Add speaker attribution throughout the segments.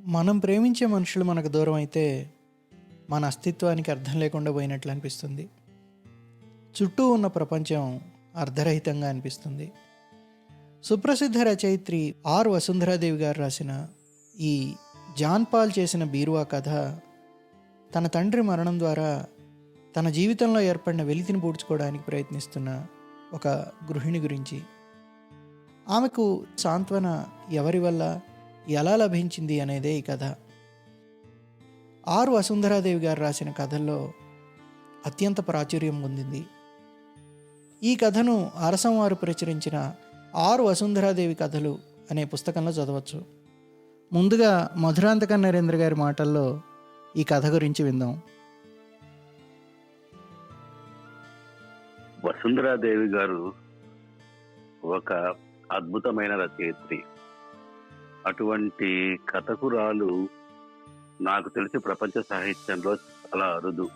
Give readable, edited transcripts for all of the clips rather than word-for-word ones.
Speaker 1: మనం ప్రేమించే మనుషులు మనకు దూరం అయితే మన అస్తిత్వానికి అర్థం లేకుండా పోయినట్లు అనిపిస్తుంది. చుట్టూ ఉన్న ప్రపంచం అర్ధరహితంగా అనిపిస్తుంది. సుప్రసిద్ధ రచయిత్రి వసుంధరాదేవి గారు రాసిన ఈ జాన్ పాల్ చేసిన బీరువా కథ తన తండ్రి మరణం ద్వారా తన జీవితంలో ఏర్పడిన వెలితిని పూడ్చుకోవడానికి ప్రయత్నిస్తున్న ఒక గృహిణి గురించి. ఆమెకు సాంత్వన ఎవరి వల్ల ఎలా లభించింది అనేదే ఈ కథ. వసుంధరాదేవి గారు రాసిన కథల్లో అత్యంత ప్రాచుర్యం పొందింది. ఈ కథను అరసం వారు ప్రచురించిన వసుంధరాదేవి కథలు అనే పుస్తకంలో చదవచ్చు. ముందుగా మధురాంతక నరేంద్ర గారి మాటల్లో ఈ కథ గురించి విందాం.
Speaker 2: వసుంధరాదేవి గారు ఒక అద్భుతమైన రచయిత్రి. అటువంటి కథకురాలు నాకు తెలిసి ప్రపంచ సాహిత్యంలో చాలా అరుదు.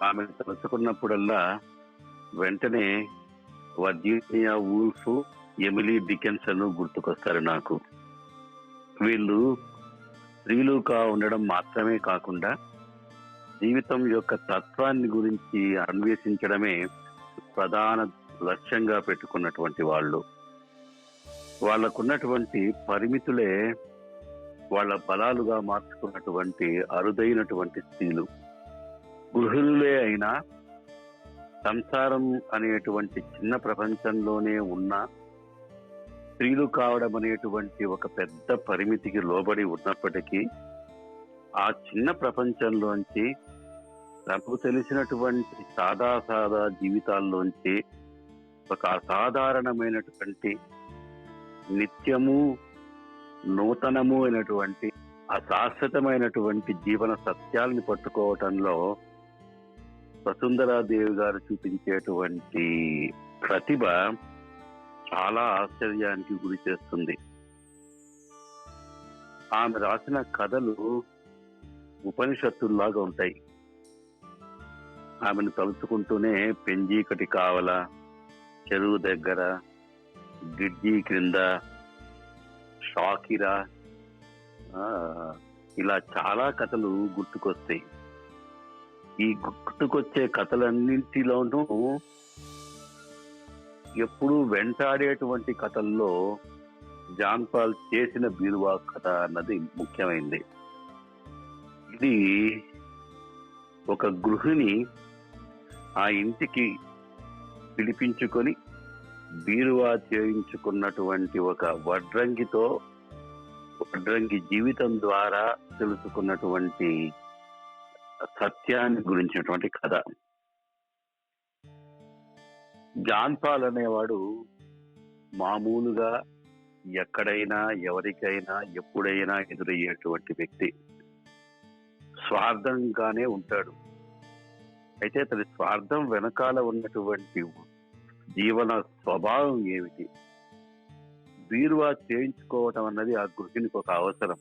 Speaker 2: ఆమె తలుచుకున్నప్పుడల్లా వెంటనే వర్జీనియా వూల్ఫ్, ఎమిలీ డికెన్సన్ గుర్తుకొస్తారు నాకు. వీళ్ళు స్త్రీలుగా ఉండడం మాత్రమే కాకుండా జీవితం యొక్క తత్వాన్ని గురించి అన్వేషించడమే ప్రధాన లక్ష్యంగా పెట్టుకున్నటువంటి వాళ్ళు. వాళ్ళకున్నటువంటి పరిమితులే వాళ్ళ బలాలుగా మార్చుకున్నటువంటి అరుదైనటువంటి స్త్రీలు. గృహిణులే అయినా సంసారం అనేటువంటి చిన్న ప్రపంచంలోనే ఉన్న స్త్రీలు కావడం అనేటువంటి ఒక పెద్ద పరిమితికి లోబడి ఉన్నప్పటికీ ఆ చిన్న ప్రపంచంలోంచి తనకు తెలిసినటువంటి సాదా జీవితాల్లోంచి ఒక అసాధారణమైనటువంటి నిత్యము నూతనము అయినటువంటి అశాశ్వతమైనటువంటి జీవన సత్యాల్ని పట్టుకోవటంలో వసుంధరాదేవి గారు చూపించేటువంటి ప్రతిభ చాలా ఆశ్చర్యానికి గురి చేస్తుంది. ఆమె రాసిన కథలు ఉపనిషత్తుల్లాగా ఉంటాయి. ఆమెను తలుచుకుంటూనే పెంజీకటి కావల, చెరువు దగ్గర, గిడ్జీ క్రింద, షాకిరా, ఇలా చాలా కథలు గుర్తుకొస్తాయి. ఈ గుర్తుకొచ్చే కథలన్నింటిలోనూ ఎప్పుడూ వెంటాడేటువంటి కథల్లో జాన్ పాల్ చేసిన బీరువా కథ అన్నది ముఖ్యమైనది. ఇది ఒక గృహిణి ఆ ఇంటికి పిలిపించుకొని బీరువా చేయించుకున్నటువంటి ఒక వడ్రంగి జీవితం ద్వారా తెలుసుకున్నటువంటి సత్యాన్ని గురించినటువంటి కథ. జాన్ పాల్ అనేవాడు మామూలుగా ఎక్కడైనా ఎవరికైనా ఎప్పుడైనా ఎదురయ్యేటువంటి వ్యక్తి. స్వార్థంగానే ఉంటాడు. అయితే అతని స్వార్థం వెనకాల ఉన్నటువంటి జీవన స్వభావం ఏమిటి? బీరువా చేయించుకోవటం అన్నది ఆ గృహిణికి ఒక అవసరం.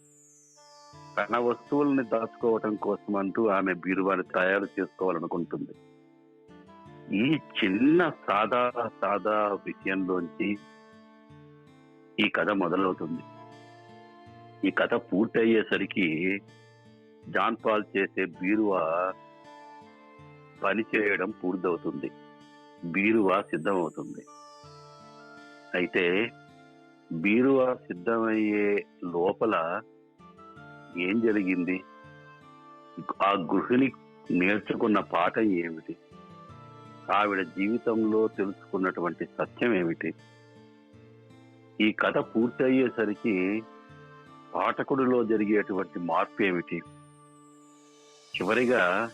Speaker 2: తన వస్తువుల్ని దాచుకోవటం కోసం అంటూ ఆమె బీరువాని తయారు చేసుకోవాలనుకుంటుంది. ఈ చిన్న సాదా విషయంలోంచి ఈ కథ మొదలవుతుంది. ఈ కథ పూర్తయ్యేసరికి జాన్ పాల్ చేసే బీరువా పని చేయడం పూర్తవుతుంది. బీరువా సిద్ధమవుతుంది. అయితే బీరువా సిద్ధమయ్యే లోపల ఏం జరిగింది? ఆ గృహిణి నేర్చుకున్న పాఠం ఏమిటి? ఆవిడ జీవితంలో తెలుసుకున్నటువంటి సత్యం ఏమిటి? ఈ కథ పూర్తయ్యేసరికి పాఠకుడిలో జరిగేటువంటి మార్పు ఏమిటి? చివరిగా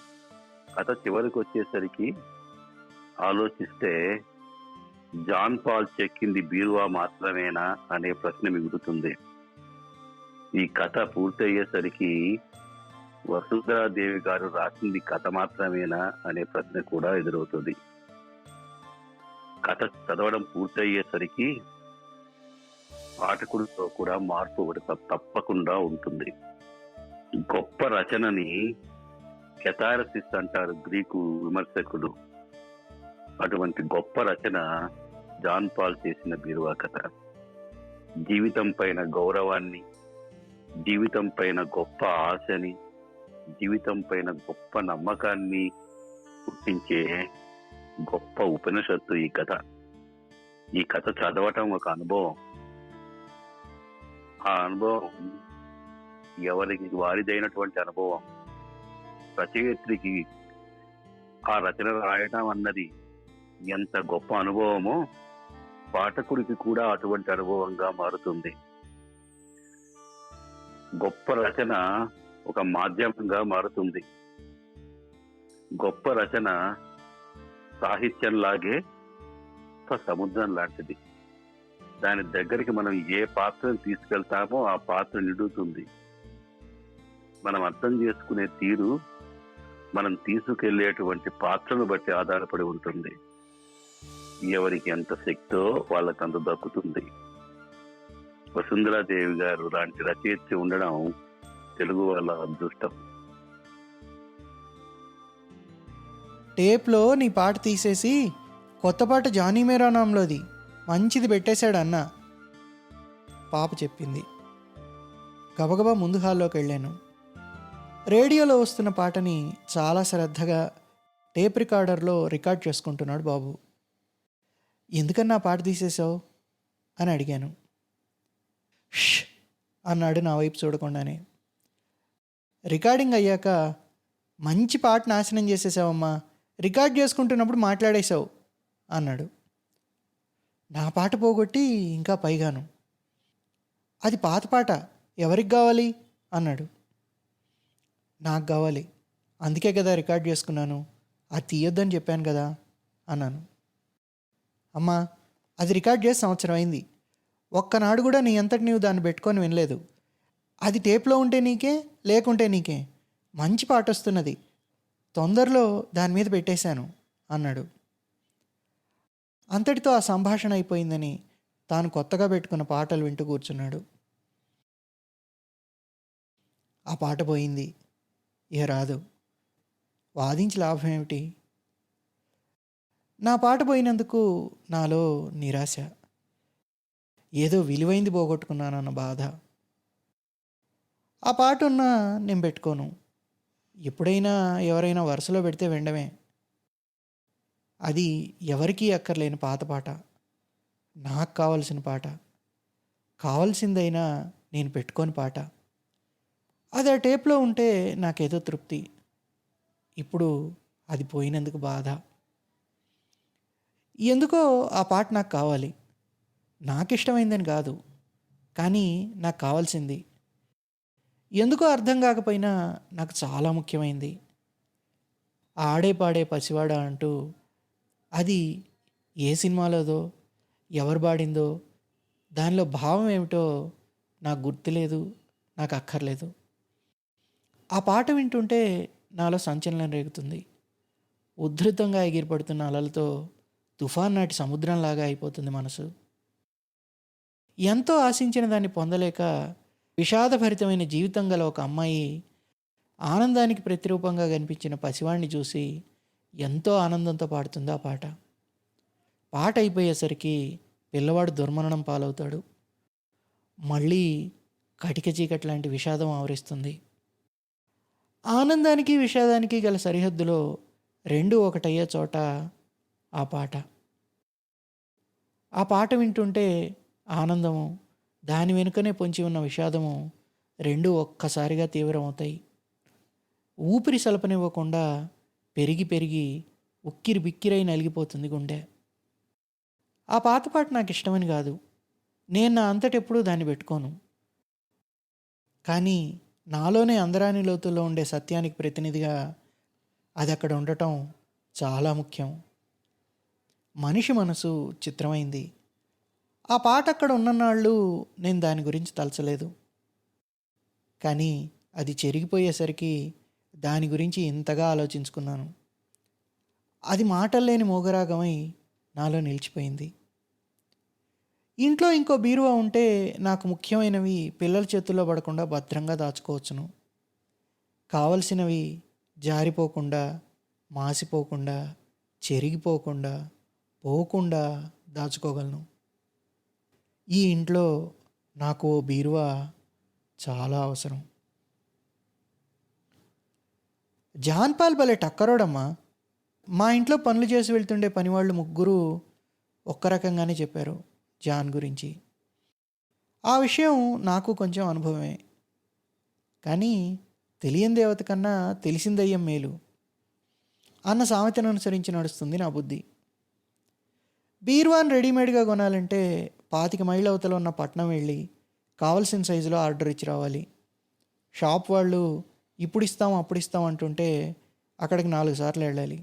Speaker 2: కథ చివరికి వచ్చేసరికి ఆలోచిస్తే జాన్ పాల్ చెక్కింది బీరువా మాత్రమేనా అనే ప్రశ్న మిగులుతుంది. ఈ కథ పూర్తయ్యేసరికి వసుంధరాదేవి గారు రాసింది కథ మాత్రమేనా అనే ప్రశ్న కూడా ఎదురవుతుంది. కథ చదవడం పూర్తయ్యేసరికి పాఠకుడితో కూడా మార్పు ఒకటి తప్పకుండా ఉంటుంది. గొప్ప రచనని కెథారసిస్ అంటారు గ్రీకు విమర్శకుడు. అటువంటి గొప్ప రచన జాన్ పాల్ చేసిన బీరువా కథ. జీవితం పైన గౌరవాన్ని, జీవితం పైన గొప్ప ఆశని, జీవితం పైన గొప్ప నమ్మకాన్ని పుట్టించే గొప్ప ఉపనిషత్తు ఈ కథ. ఈ కథ చదవటం ఒక అనుభవం. ఆ అనుభవం ఎవరికి వారిదైనటువంటి అనుభవం. రచయిత్రికి ఆ రచన రాయటం అన్నది ఎంత గొప్ప అనుభవమో పాఠకుడికి కూడా అటువంటి అనుభవంగా మారుతుంది. గొప్ప రచన ఒక మాధ్యమంగా మారుతుంది. గొప్ప రచన సాహిత్యంలాగే ఒక సముద్రం లాంటిది. దాని దగ్గరికి మనం ఏ పాత్రను తీసుకెళ్తామో ఆ పాత్ర నిండుతుంది. మనం అర్థం చేసుకునే తీరు మనం తీసుకెళ్లేటువంటి పాత్రను బట్టి ఆధారపడి ఉంటుంది. ఎవరికి ఎంత శక్తో వాళ్ళకి అంత దక్కుతుంది. వసుంధరాదేవి గారు లాంటి రచయిత్రి ఉండడం తెలుగు వాళ్ళ అదృష్టం.
Speaker 1: టేప్లో నీ పాట తీసేసి కొత్త పాట జానీ మేరా నామ్లోది మంచిది పెట్టేశాడు అన్న, పాప చెప్పింది. గబగబా ముందు హాల్లోకి వెళ్ళాను. రేడియోలో వస్తున్న పాటని చాలా శ్రద్ధగా టేప్ రికార్డర్లో రికార్డ్ చేసుకుంటున్నాడు బాబు. ఎందుకన్నా పాట తీసేశావు అని అడిగాను. ష్ అన్నాడు నా వైపు చూడకుండానే. రికార్డింగ్ అయ్యాక మంచి పాట నాశనం చేసేసావమ్మా, రికార్డ్ చేసుకుంటున్నప్పుడు మాట్లాడేశావు అన్నాడు. నా పాట పోగొట్టి ఇంకా పైగాను. అది పాత పాట, ఎవరికి కావాలి అన్నాడు. నాకు కావాలి, అందుకే కదా రికార్డ్ చేసుకున్నాను, అది తీయొద్దని చెప్పాను కదా అన్నాను. అమ్మా, అది రికార్డ్ చేసి సంవత్సరం అయింది, ఒక్కనాడు కూడా నీ అంతటి నీవు దాన్ని పెట్టుకొని వినలేదు. అది టేప్లో ఉంటే నీకే, లేకుంటే నీకే, మంచి పాట వస్తున్నది, తొందరలో దాని మీద పెట్టేశాను అన్నాడు. అంతటితో ఆ సంభాషణ అయిపోయిందని తాను కొత్తగా పెట్టుకున్న పాటలు వింటూ కూర్చున్నాడు. ఆ పాట పోయింది, ఇక రాదు. వాదించి లాభం ఏమిటి? నా పాట పోయినందుకు నాలో నిరాశ, ఏదో విలువైంది పోగొట్టుకున్నానన్న బాధ. ఆ పాట ఉన్నా నేను పెట్టుకోను. ఎప్పుడైనా ఎవరైనా వరుసలో పెడితే వినడమే. అది ఎవరికీ అక్కర్లేని పాత పాట, నాకు కావలసిన పాట, కావలసిందైనా నేను పెట్టుకోని పాట. అది ఆ టేప్లో ఉంటే నాకేదో తృప్తి. ఇప్పుడు అది పోయినందుకు బాధ. ఎందుకో ఆ పాట నాకు కావాలి. నాకు ఇష్టమైందని కాదు, కానీ నాకు కావాల్సింది. ఎందుకో అర్థం కాకపోయినా నాకు చాలా ముఖ్యమైంది. ఆడే పాడే పసివాడ అంటూ అది ఏ సినిమాలోదో, ఎవరు పాడిందో, దానిలో భావం ఏమిటో నాకు గుర్తులేదు, నాకు అక్కర్లేదు. ఆ పాట వింటుంటే నాలో సంచలనం రేగుతుంది. ఉద్ధృతంగా ఎగిరిపడుతున్న అలలతో తుఫాన్ నాటి సముద్రంలాగా అయిపోతుంది మనసు. ఎంతో ఆశించిన దాన్ని పొందలేక విషాదభరితమైన జీవితం గల ఒక అమ్మాయి ఆనందానికి ప్రతిరూపంగా కనిపించిన పసివాణ్ణి చూసి ఎంతో ఆనందంతో పాడుతుంది ఆ పాట. పాట అయిపోయేసరికి పిల్లవాడు దుర్మరణం పాలవుతాడు. మళ్ళీ కటిక చీకటి లాంటి విషాదం ఆవరిస్తుంది. ఆనందానికి విషాదానికి గల సరిహద్దులో రెండూ ఒకటయ్యే చోట ఆ పాట. ఆ పాట వింటుంటే ఆనందము, దాని వెనుకనే పొంచి ఉన్న విషాదము రెండూ ఒక్కసారిగా తీవ్రమవుతాయి. ఊపిరి సలపనివ్వకుండా పెరిగి పెరిగి ఉక్కిరి బిక్కిరై నలిగిపోతుంది గుండె. ఆ పాత పాట నాకు ఇష్టమని కాదు, నేను నా అంతటెప్పుడూ దాన్ని పెట్టుకోను. కానీ నాలోనే అందరాని లోతుల్లో ఉండే సత్యానికి ప్రతినిధిగా అది అక్కడ ఉండటం చాలా ముఖ్యం. మనిషి మనసు చిత్రమైంది. ఆ పాట అక్కడ ఉన్ననాళ్ళు నేను దాని గురించి తలచలేదు. కానీ అది చెరిగిపోయేసరికి దాని గురించి ఇంతగా ఆలోచించుకున్నాను. అది మాటల్లేని మోగరాగమై నాలో నిలిచిపోయింది. ఇంట్లో ఇంకో బీరువా ఉంటే నాకు ముఖ్యమైనవి పిల్లల చేతుల్లో పడకుండా భద్రంగా దాచుకోవచ్చును. కావలసినవి జారిపోకుండా, మాసిపోకుండా, చెరిగిపోకుండా, పోకుండా దాచుకోగలను. ఈ ఇంట్లో నాకు ఓ బీరువా చాలా అవసరం. జాన్ పాల్ భలే టక్కరోడమ్మా. మా ఇంట్లో పనులు చేసి వెళ్తుండే పనివాళ్ళు ముగ్గురు ఒక్క రకంగానే చెప్పారు జాన్ గురించి. ఆ విషయం నాకు కొంచెం అనుభవమే. కానీ తెలియని దేవత కన్నా తెలిసిన దయ్యం మేలు అన్న సామెతను అనుసరించి నడుస్తుంది నా బుద్ధి. బీరువాన్ రెడీమేడ్గా కొనాలంటే 25 మైళ్ళ అవతల ఉన్న పట్నం వెళ్ళి కావలసిన సైజులో ఆర్డర్ ఇచ్చి రావాలి. షాప్ వాళ్ళు ఇప్పుడు ఇస్తాం అప్పుడు ఇస్తాం అంటుంటే అక్కడికి 4 సార్లు వెళ్ళాలి.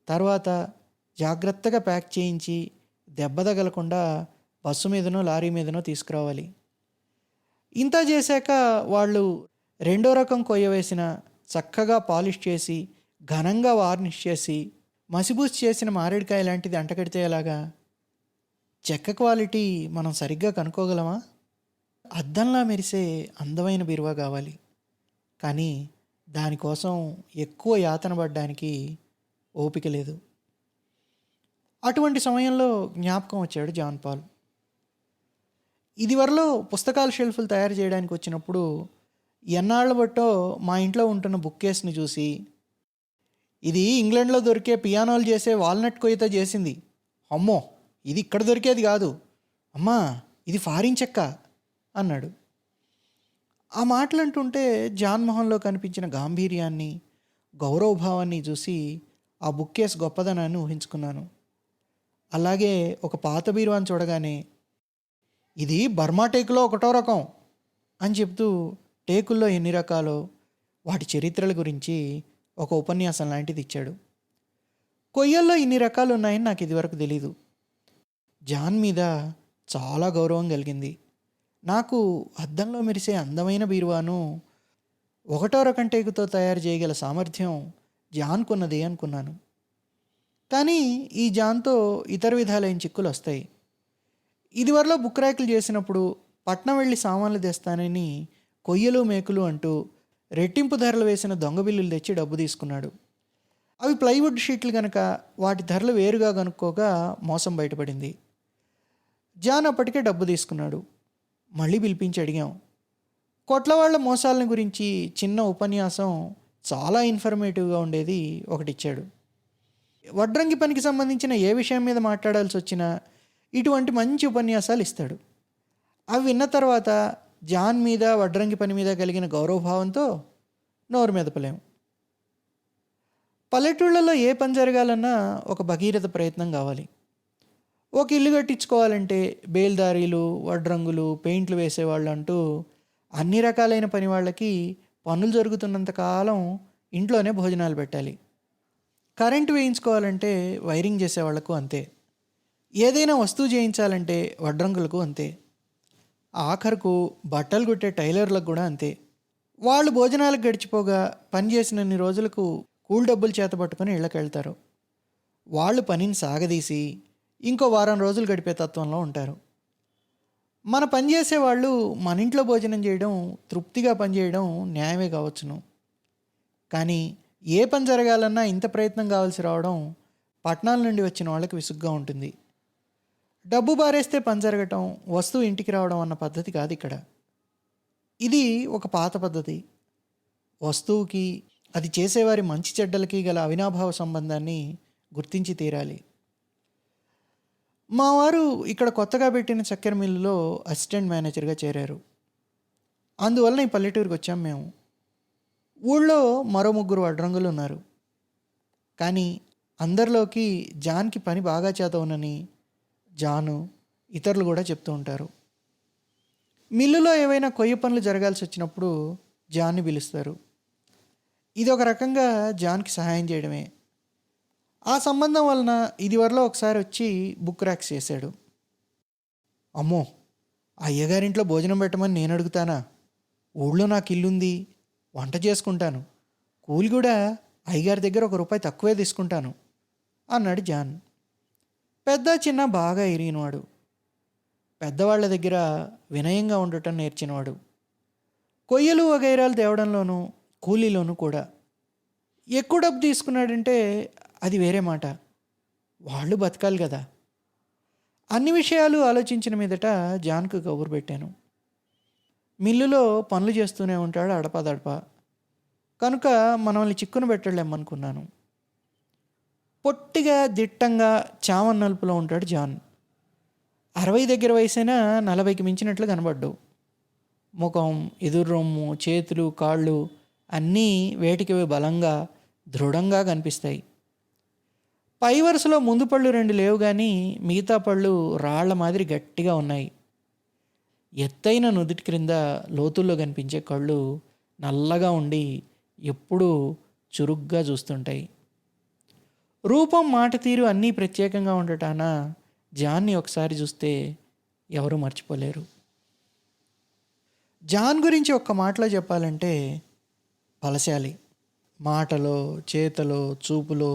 Speaker 1: తర్వాత జాగ్రత్తగా ప్యాక్ చేయించి దెబ్బ తగలకుండా బస్సు మీదనో లారీ మీదనో తీసుకురావాలి. ఇంత చేశాక వాళ్ళు రెండో రకం కొయ్య వేసిన, చక్కగా పాలిష్ చేసి, ఘనంగా వార్నిష్ చేసి, మసిబూసి చేసిన మారేడుకాయ లాంటిది అంటకడితే ఎలాగా? చెక్క క్వాలిటీ మనం సరిగ్గా కనుక్కోగలమా? అద్దంలా మెరిసే అందమైన బీరువా కావాలి. కానీ దానికోసం ఎక్కువ యాతన పడ్డానికి ఓపిక లేదు. అటువంటి సమయంలో జ్ఞాపకం వచ్చాడు జాన్ పాల్. ఇదివరలో పుస్తకాల షెల్ఫ్లు తయారు చేయడానికి వచ్చినప్పుడు ఎన్నాళ్ళ బట్టో మా ఇంట్లో ఉంటున్న బుక్ కేస్ని చూసి, ఇది ఇంగ్లాండ్లో దొరికే పియానోలు చేసే వాల్నట్ కొయ్యతో చేసింది, అమ్మో ఇది ఇక్కడ దొరికేది కాదు, అమ్మా ఇది ఫారిన్ చెక్క అన్నాడు. ఆ మాటలు అంటుంటే జాన్ మొహంలో కనిపించిన గాంభీర్యాన్ని, గౌరవభావాన్ని చూసి ఆ బుక్ కేస్ గొప్పదనాన్ని ఊహించుకున్నాను. అలాగే ఒక పాత బీరువాని చూడగానే, ఇది బర్మా టేకులో ఒకటో రకం అని చెప్తూ టేకుల్లో ఎన్ని రకాలో వాటి చరిత్రల గురించి ఒక ఉపన్యాసం లాంటిది ఇచ్చాడు. కొయ్యల్లో ఇన్ని రకాలు ఉన్నాయని నాకు ఇదివరకు తెలీదు. జాన్ మీద చాలా గౌరవం కలిగింది. నాకు అద్దంలో మెరిసే అందమైన బీరువాను ఒకటో రకం టేకుతో తయారు చేయగల సామర్థ్యం జాన్కున్నదే అనుకున్నాను. కానీ ఈ జాన్తో ఇతర విధాలైన చిక్కులు వస్తాయి. ఇదివరలో బుక్ ర్యాకులు చేసినప్పుడు పట్నం వెళ్ళి సామాన్లు తెస్తానని కొయ్యలు మేకులు అంటూ రెట్టింపు ధరలు వేసిన దొంగ బిల్లులు తెచ్చి డబ్బు తీసుకున్నాడు. అవి ప్లైవుడ్ షీట్లు కనుక వాటి ధరలు వేరుగా కనుక్కోగా మోసం బయటపడింది. జాన్ అప్పటికే డబ్బు తీసుకున్నాడు. మళ్ళీ పిలిపించి అడిగాం. కొట్లవాళ్ల మోసాలని గురించి చిన్న ఉపన్యాసం, చాలా ఇన్ఫర్మేటివ్గా ఉండేది ఒకటిచ్చాడు. వడ్రంగి పనికి సంబంధించిన ఏ విషయం మీద మాట్లాడాల్సి వచ్చినా ఇటువంటి మంచి ఉపన్యాసాలు ఇస్తాడు. అవి విన్న తర్వాత జాన్ మీద, వడ్రంగి పని మీద కలిగిన గౌరవభావంతో నోరు మెదపలేం. పల్లెటూళ్ళలో ఏ పని జరగాలన్నా ఒక భగీరథ ప్రయత్నం కావాలి. ఒక ఇల్లు కట్టించుకోవాలంటే బేల్దారీలు, వడ్రంగులు, పెయింట్లు వేసేవాళ్ళు అంటూ అన్ని రకాలైన పని వాళ్ళకి పనులు జరుగుతున్నంతకాలం ఇంట్లోనే భోజనాలు పెట్టాలి. కరెంటు వేయించుకోవాలంటే వైరింగ్ చేసేవాళ్లకు అంతే. ఏదైనా వస్తువు చేయించాలంటే వడ్రంగులకు అంతే. ఆఖరుకు బట్టలు కుట్టే టైలర్లకు కూడా అంతే. వాళ్ళు భోజనాలకు గడిచిపోగా పని చేసినన్ని రోజులకు కూల్ డబ్బులు చేతపట్టుకొని ఇళ్ళకి వెళ్తారు. వాళ్ళు పనిని సాగదీసి ఇంకో వారం రోజులు గడిపే తత్వంలో ఉంటారు. మన పని చేసేవాళ్ళు మన ఇంట్లో భోజనం చేయడం, తృప్తిగా పనిచేయడం న్యాయమే కావచ్చును. కానీ ఏ పని జరగాలన్నా ఇంత ప్రయత్నం కావాల్సి రావడం పట్టణాల నుండి వచ్చిన వాళ్ళకి విసుగ్గా ఉంటుంది. డబ్బు బారేస్తే పని జరగటం, వస్తువు ఇంటికి రావడం అన్న పద్ధతి కాదు ఇక్కడ. ఇది ఒక పాత పద్ధతి. వస్తువుకి, అది చేసేవారి మంచి చెడ్డలకి గల అవినాభావ సంబంధాన్ని గుర్తించి తీరాలి. మా వారు ఇక్కడ కొత్తగా పెట్టిన చక్కెర మిల్లులో అసిస్టెంట్ మేనేజర్గా చేరారు. అందువలన ఈ పల్లెటూరుకి వచ్చాం మేము. ఊళ్ళో మరో 3 వడ్రంగులు ఉన్నారు. కానీ అందరిలోకి జాన్కి పని బాగా చేతవునని జాను, ఇతరులు కూడా చెప్తూ ఉంటారు. మిల్లులో ఏవైనా కొయ్య పనులు జరగాల్సి వచ్చినప్పుడు జాన్ని పిలుస్తారు. ఇది ఒక రకంగా జాన్కి సహాయం చేయడమే. ఆ సంబంధం వలన ఇదివరలో ఒకసారి వచ్చి బుక్ ర్యాక్స్ చేశాడు. అమ్మో, అయ్యగారింట్లో భోజనం పెట్టమని నేను అడుగుతానా? ఊళ్ళో నాకు ఇల్లుంది, వంట చేసుకుంటాను, కూలి కూడా అయ్యగారి దగ్గర ₹1 తక్కువే తీసుకుంటాను అన్నాడు జాన్. పెద్ద చిన్న బాగా ఎరిగినవాడు. పెద్దవాళ్ల దగ్గర వినయంగా ఉండటం నేర్చినవాడు. కొయ్యలు వగైరాలు తేవడంలోనూ కూలీలోనూ కూడా. ఎక్కువ డబ్బు తీసుకున్నాడంటే అది వేరే మాట. వాళ్ళు బతకాలి కదా. అన్ని విషయాలు ఆలోచించిన మీదట జాన్కు కబురు పెట్టాను. మిల్లులో పనులు చేస్తూనే ఉంటాడు అడపాదడపా. కనుక మనల్ని చిక్కున పెట్టలేమనుకున్నాను. పొట్టిగా దిట్టంగా చామన్ నలుపులో ఉంటాడు జాన్. 60 దగ్గర వయసైనా 40కి మించినట్లు కనబడ్డు. ముఖం, ఎదురు రొమ్ము, చేతులు, కాళ్ళు అన్నీ వేటికివి బలంగా దృఢంగా కనిపిస్తాయి. పై వరుసలో ముందు పళ్ళు 2 లేవు కానీ మిగతా పళ్ళు రాళ్ల మాదిరి గట్టిగా ఉన్నాయి. ఎత్తైన నుదుటి క్రింద లోతుల్లో కనిపించే కళ్ళు నల్లగా ఉండి ఎప్పుడూ చురుగ్గా చూస్తుంటాయి. రూపం, మాట తీరు అన్నీ ప్రత్యేకంగా ఉండటాన జాన్ని ఒకసారి చూస్తే ఎవరూ మర్చిపోలేరు. జాన్ గురించి ఒక్క మాటలో చెప్పాలంటే బలశాలి. మాటలో, చేతలో, చూపులో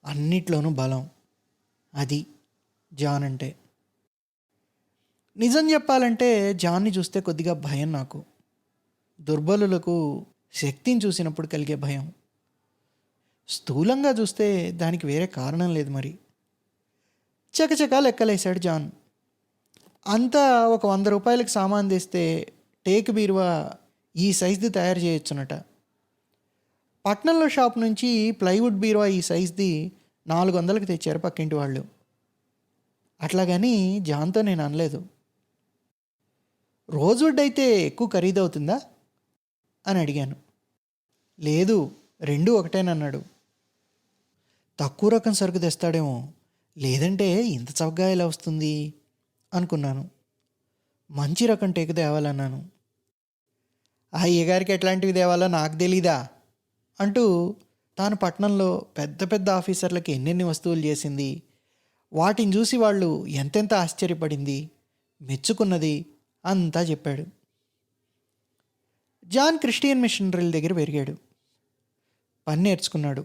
Speaker 1: అన్నిట్లోనూ బలం. అది జాన్ అంటే. నిజం చెప్పాలంటే జాన్ని చూస్తే కొద్దిగా భయం నాకు. దుర్బలులకు శక్తిని చూసినప్పుడు కలిగే భయం. స్థూలంగా చూస్తే దానికి వేరే కారణం లేదు మరి. చకచకా లెక్కలేశాడు జాన్. అంతా ఒక 100 రూపాయలకి సామాన్ తెస్తే టేక్ బీరువా ఈ సైజుది తయారు చేయొచ్చునట. పట్నంలో షాప్ నుంచి ప్లైవుడ్ బీరువా ఈ సైజుది 400కి తెచ్చారు పక్కింటి వాళ్ళు. అట్లాగని జాన్తో నేను అనలేదు. రోజ్వుడ్ అయితే ఎక్కువ ఖరీదవుతుందా అని అడిగాను. లేదు, 2 ఒకటేనన్నాడు. తక్కువ రకం సరుకు తెస్తాడేమో, లేదంటే ఇంత చౌకగా ఎలా వస్తుంది అనుకున్నాను. మంచి రకం టేకు తేవాలన్నాను. ఆ అయ్యగారికి ఎట్లాంటివి తేవాలో నాకు తెలీదా అంటూ తాను పట్నంలో పెద్ద పెద్ద ఆఫీసర్లకి ఎన్నెన్ని వస్తువులు చేసింది, వాటిని చూసి వాళ్ళు ఎంతెంత ఆశ్చర్యపడింది, మెచ్చుకున్నది అంతా చెప్పాడు. జాన్ క్రిస్టియన్ మిషనరీల దగ్గర పెరిగాడు. పని నేర్చుకున్నాడు.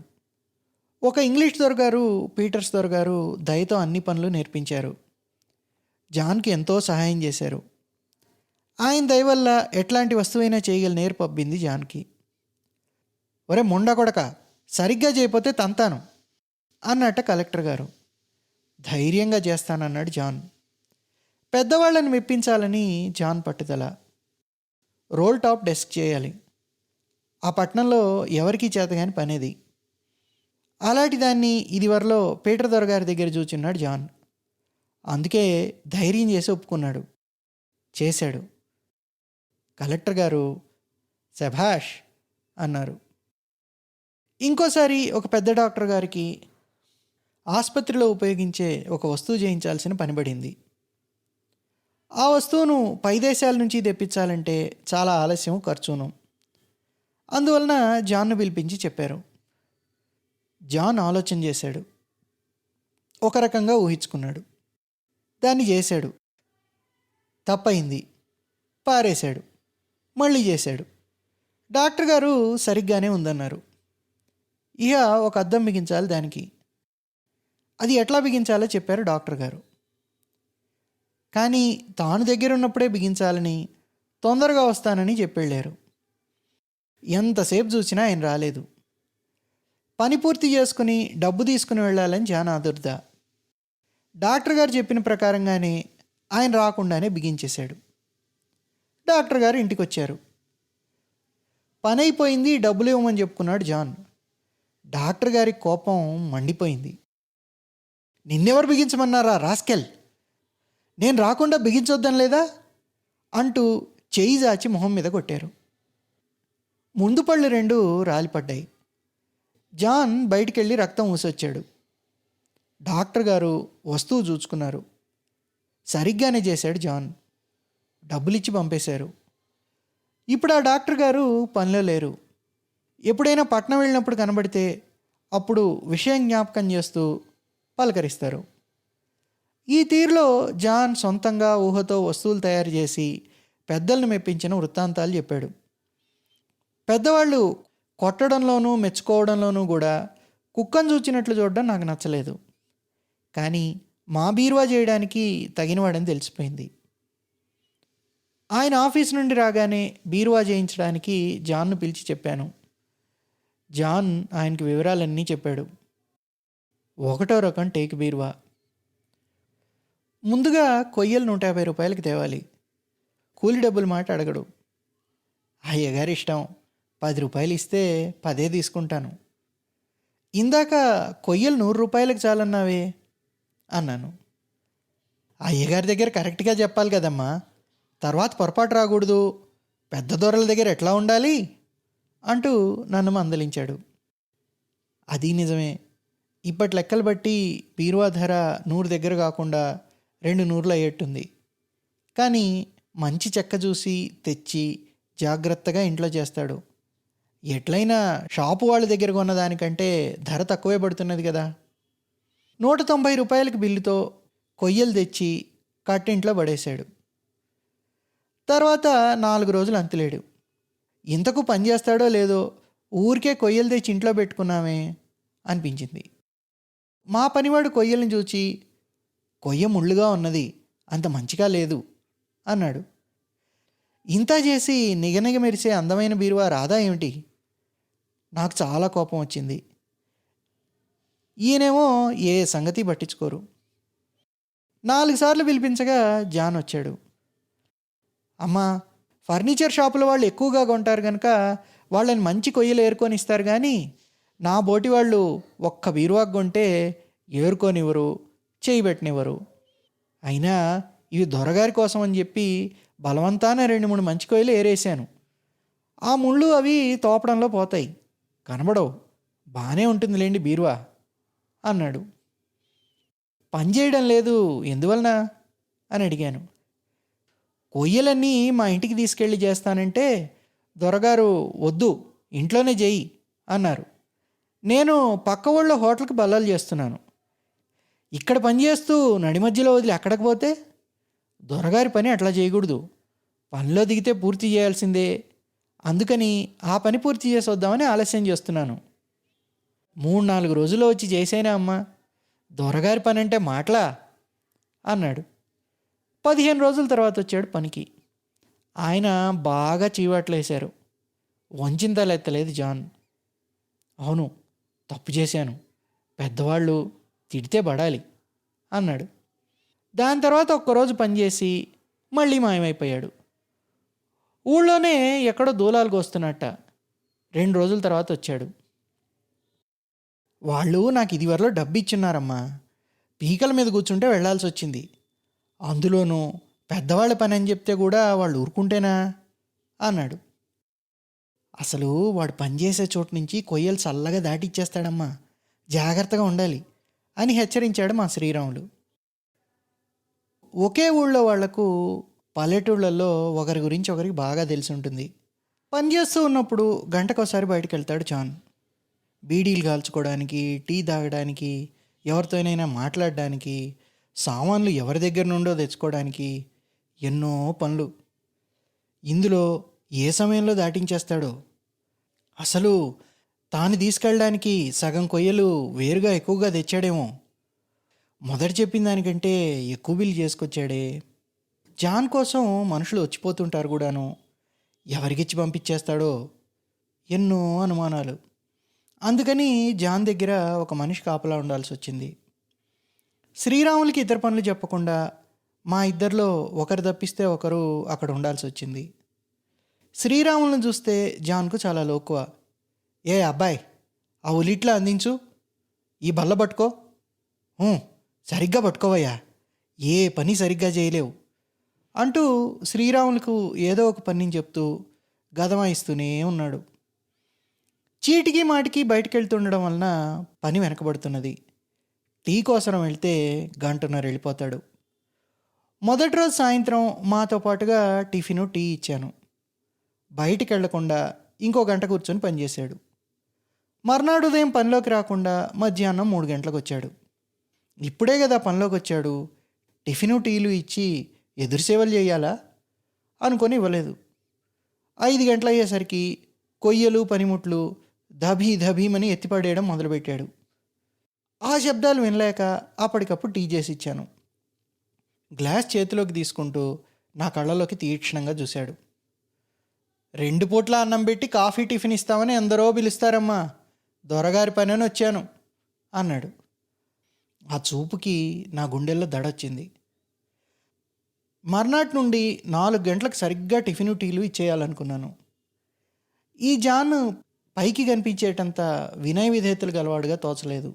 Speaker 1: ఒక ఇంగ్లీష్ దొరగారు, పీటర్స్ దొరగారు దయతో అన్ని పనులు నేర్పించారు. జాన్కి ఎంతో సహాయం చేశారు. ఆయన దయ వల్ల ఎట్లాంటి వస్తువైనా చేయగల నేర్పు అబ్బింది జాన్కి. ఒరే మొండా కొడక, సరిగ్గా చేయకపోతే తంతాను అన్నట్ట కలెక్టర్ గారు. ధైర్యంగా చేస్తానన్నాడు జాన్. పెద్దవాళ్ళని మెప్పించాలని జాన్ పట్టుదల. రోల్ టాప్ డెస్క్ చేయాలి. ఆ పట్టణంలో ఎవరికీ చేతగాని పనేది. అలాంటి దాన్ని ఇదివరలో పీటర్ దొరగారి దగ్గర చూచున్నాడు జాన్. అందుకే ధైర్యం చేసి ఒప్పుకున్నాడు. చేశాడు. కలెక్టర్ గారు శభాష్ అన్నారు. ఇంకోసారి ఒక పెద్ద డాక్టర్ గారికి ఆసుపత్రిలో ఉపయోగించే ఒక వస్తువు చేయించాల్సిన పని పడింది. ఆ వస్తువును పై దేశాల నుంచి తెప్పించాలంటే చాలా ఆలస్యం, ఖర్చును. అందువలన జాన్ను పిలిపించి చెప్పారు. జాన్ ఆలోచన చేశాడు. ఒక రకంగా ఊహించుకున్నాడు. దాన్ని చేశాడు. తప్పయింది. పారేశాడు. మళ్ళీ చేశాడు. డాక్టర్ గారు సరిగ్గానే ఉందన్నారు. ఇక ఒక అద్దం బిగించాలి దానికి. అది ఎట్లా బిగించాలో చెప్పారు డాక్టర్ గారు. కానీ తాను దగ్గర ఉన్నప్పుడే బిగించాలని, తొందరగా వస్తానని చెప్పెళ్ళారు. ఎంతసేపు చూసినా ఆయన రాలేదు. పని పూర్తి చేసుకుని డబ్బు తీసుకుని వెళ్ళాలని జాన్ ఆదుర్ద. డాక్టర్ గారు చెప్పిన ప్రకారంగానే ఆయన రాకుండానే బిగించేశాడు. డాక్టర్ గారు ఇంటికి వచ్చారు. పని అయిపోయింది, డబ్బులు ఇవ్వమని చెప్పుకున్నాడు జాన్. డాక్టర్ గారి కోపం మండిపోయింది. నిన్నెవరు బిగించమన్నారా రాస్కెల్, నేను రాకుండా బిగించొద్దని లేదా అంటూ చేయి చాచి మొహం మీద కొట్టారు. ముందు పళ్ళు 2 రాలిపడ్డాయి. జాన్ బయటికెళ్ళి రక్తం ఊసొచ్చాడు. డాక్టర్ గారు వస్తువు చూచుకున్నారు. సరిగ్గానే చేశాడు జాన్. డబ్బులిచ్చి పంపేశారు. ఇప్పుడు ఆ డాక్టర్ గారు పనిలో లేరు. ఎప్పుడైనా పట్నం వెళ్ళినప్పుడు కనబడితే అప్పుడు విషయం జ్ఞాపకం చేస్తూ పలకరిస్తారు. ఈ తీరులో జాన్ సొంతంగా ఊహతో వస్తువులు తయారు చేసి పెద్దలను మెప్పించిన వృత్తాంతాలు చెప్పాడు. పెద్దవాళ్ళు కొట్టడంలోనూ మెచ్చుకోవడంలోనూ కూడా కుక్కను చూచినట్లు చూడడం నాకు నచ్చలేదు. కానీ మా బీరువా చేయడానికి తగినవాడని తెలిసిపోయింది. ఆయన ఆఫీస్ నుండి రాగానే బీరువా చేయించడానికి జాన్ను పిలిచి చెప్పాను. జాన్ ఆయనకి వివరాలన్నీ చెప్పాడు. 1వ రకం టేక్ బీరువా. ముందుగా కొయ్యలు 150 రూపాయలకి తేవాలి. కూలి డబ్బులు మాట అడగడు. అయ్యగారి ఇష్టం, 10 రూపాయలు ఇస్తే 10 తీసుకుంటాను. ఇందాక కొయ్యలు 100 రూపాయలకు చాలన్నావే అన్నాను. అయ్యగారి దగ్గర కరెక్ట్గా చెప్పాలి కదమ్మా, తర్వాత పొరపాటు రాకూడదు, పెద్ద దొరల దగ్గర ఎట్లా ఉండాలి అంటూ నన్ను మందలించాడు. అది నిజమే. ఇప్పటి లెక్కలు బట్టి బీరువా ధర 100 దగ్గర కాకుండా 200 అయ్యేట్టుంది. కానీ మంచి చెక్క చూసి తెచ్చి జాగ్రత్తగా ఇంట్లో చేస్తాడు. ఎట్లయినా షాపు వాళ్ళ దగ్గర కొన్నదానికంటే ధర తక్కువే పడుతున్నది కదా. 190 రూపాయలకి బిల్లుతో కొయ్యలు తెచ్చి కట్టింట్లో పడేశాడు. తర్వాత 4 రోజులు అంతులేడు. ఇంతకు పని చేస్తాడో లేదో ఊరికే కొయ్యలు తెచ్చి ఇంట్లో పెట్టుకున్నామే అనిపించింది. మా పనివాడు కొయ్యల్ని చూచి, కొయ్య ముళ్ళుగా ఉన్నది, అంత మంచిగా లేదు అన్నాడు. ఇంత చేసి నిగనిగ మెరిసే అందమైన బీరువా రాదా ఏమిటి? నాకు చాలా కోపం వచ్చింది. ఈయనేమో ఏ సంగతి పట్టించుకోరు. 4 సార్లు పిలిపించగా జాన్ వచ్చాడు. అమ్మా, ఫర్నిచర్ షాపుల వాళ్ళు ఎక్కువగా కొంటారు కనుక వాళ్ళని మంచి కొయ్యలు ఏరుకొని ఇస్తారు, కానీ నా బోటి వాళ్ళు ఒక్క బీరువాకు కొంటే ఏరుకోనివ్వరు, చేయి పెట్టనివ్వరు. అయినా ఇవి దొరగారి కోసం అని చెప్పి బలవంతాన 2-3 మంచి కొయ్యలు ఏరేశాను. ఆ ముళ్ళు అవి తోపడంలో పోతాయి, కనబడవు. బాగానే ఉంటుందిలేండి బీరువా అన్నాడు. పనిచేయడం లేదు, ఎందువలన అని అడిగాను. కొయ్యలన్నీ మా ఇంటికి తీసుకెళ్ళి చేస్తానంటే దొరగారు వద్దు, ఇంట్లోనే చేయి అన్నారు. నేను పక్క ఊళ్ళో హోటల్కి బల్లాలు చేస్తున్నాను. ఇక్కడ పనిచేస్తూ నడి మధ్యలో వదిలి అక్కడికి పోతే దొరగారి పని అట్లా చేయకూడదు, పనిలో దిగితే పూర్తి చేయాల్సిందే. అందుకని ఆ పని పూర్తి చేసి వద్దామని ఆలస్యం చేస్తున్నాను. 3-4 రోజుల్లో వచ్చి చేసేనా అమ్మా, దొరగారి పని అంటే మాటలా అన్నాడు. 15 రోజుల తర్వాత వచ్చాడు పనికి. ఆయన బాగా చీవాట్లు వేశారు. వంచిన తల ఎత్తలేదు జాన్. అవును, తప్పు చేశాను, పెద్దవాళ్ళు తిడితే పడాలి అన్నాడు. దాని తర్వాత ఒక్కరోజు పనిచేసి మళ్ళీ మాయమైపోయాడు. ఊళ్ళోనే ఎక్కడో దూలాలు కోస్తున్నట్ట. 2 రోజుల తర్వాత వచ్చాడు. వాళ్ళు నాకు ఇదివరలో డబ్బు ఇచ్చున్నారమ్మా, పీకల మీద కూర్చుంటే వెళ్లాల్సి వచ్చింది. అందులోనూ పెద్దవాళ్ళ పని అని చెప్తే కూడా వాళ్ళు ఊరుకుంటేనా అన్నాడు. అసలు వాడు పనిచేసే చోటు నుంచి కొయ్యలు చల్లగా దాటిచ్చేస్తాడమ్మా, జాగ్రత్తగా ఉండాలి అని హెచ్చరించాడు మా శ్రీరాములు. ఒకే ఊళ్ళో వాళ్లకు పల్లెటూళ్ళల్లో ఒకరి గురించి ఒకరికి బాగా తెలిసి ఉంటుంది. పనిచేస్తూ ఉన్నప్పుడు గంటకోసారి బయటకు వెళ్తాడు జాన్. బీడీలు కాల్చుకోవడానికి, టీ తాగడానికి, ఎవరితోనైనా మాట్లాడడానికి, సామాన్లు ఎవరి దగ్గర నుండో తెచ్చుకోవడానికి, ఎన్నో పనులు. ఇందులో ఏ సమయంలో దాటించేస్తాడో. అసలు తాను తీసుకెళ్ళడానికి సగం కొయ్యలు వేరుగా ఎక్కువగా తెచ్చాడేమో. మొదట చెప్పిన దానికంటే ఎక్కువ బిల్లు చేసుకొచ్చాడే. జాన్ కోసం మనుషులు వచ్చిపోతుంటారు కూడాను. ఎవరికిచ్చి పంపించేస్తాడో, ఎన్నో అనుమానాలు. అందుకని జాన్ దగ్గర ఒక మనిషి కాపలా ఉండాల్సి వచ్చింది. శ్రీరాములకి ఇతర పనులు చెప్పకుండా మా ఇద్దరిలో ఒకరు తప్పిస్తే ఒకరు అక్కడ ఉండాల్సి వచ్చింది. శ్రీరాములను చూస్తే జాన్కు చాలా లోకువ. ఏ అబ్బాయి, ఆ ఉలిట్లా అందించు, ఈ బల్ల పట్టుకో, సరిగ్గా పట్టుకోవయ్యా, ఏ పని సరిగ్గా చేయలేవు అంటూ శ్రీరాములకు ఏదో ఒక పని చెప్తూ గదమాయిస్తూనే ఉన్నాడు. చీటికి మాటికి బయటకెళ్తుండడం వలన పని వెనకబడుతున్నది. టీ కోసం వెళ్తే 1.5 గంట వెళ్ళిపోతాడు. మొదటి రోజు సాయంత్రం మాతో పాటుగా టిఫిను, టీ ఇచ్చాను. బయటికి వెళ్లకుండా ఇంకో 1 గంట కూర్చొని పనిచేశాడు. మర్నాడు ఉదయం పనిలోకి రాకుండా మధ్యాహ్నం 3 గంటలకు వచ్చాడు. ఇప్పుడే కదా పనిలోకి వచ్చాడు, టిఫిను టీలు ఇచ్చి ఎదురు సేవలు చేయాలా అనుకొని ఇవ్వలేదు. 5 గంటలు అయ్యేసరికి కొయ్యలు, పనిముట్లు ధభీమని ఎత్తిపడేయడం మొదలుపెట్టాడు. ఆ శబ్దాలు వినలేక అప్పటికప్పుడు టీ చేసి ఇచ్చాను. గ్లాస్ చేతిలోకి తీసుకుంటూ నా కళ్ళలోకి తీక్షణంగా చూశాడు. 2 పూట్ల అన్నం పెట్టి కాఫీ, టిఫిన్ ఇస్తామని ఎందరో పిలుస్తారమ్మా, దొరగారి పని అని వచ్చాను అన్నాడు. ఆ చూపుకి నా గుండెల్లో దడొచ్చింది. మర్నాటి నుండి 4 గంటలకు సరిగ్గా టిఫిను టీలు ఇచ్చేయాలనుకున్నాను. ఈ జాన్ పైకి కనిపించేటంత వినయ విధేయతలు గలవాడుగా తోచలేదు.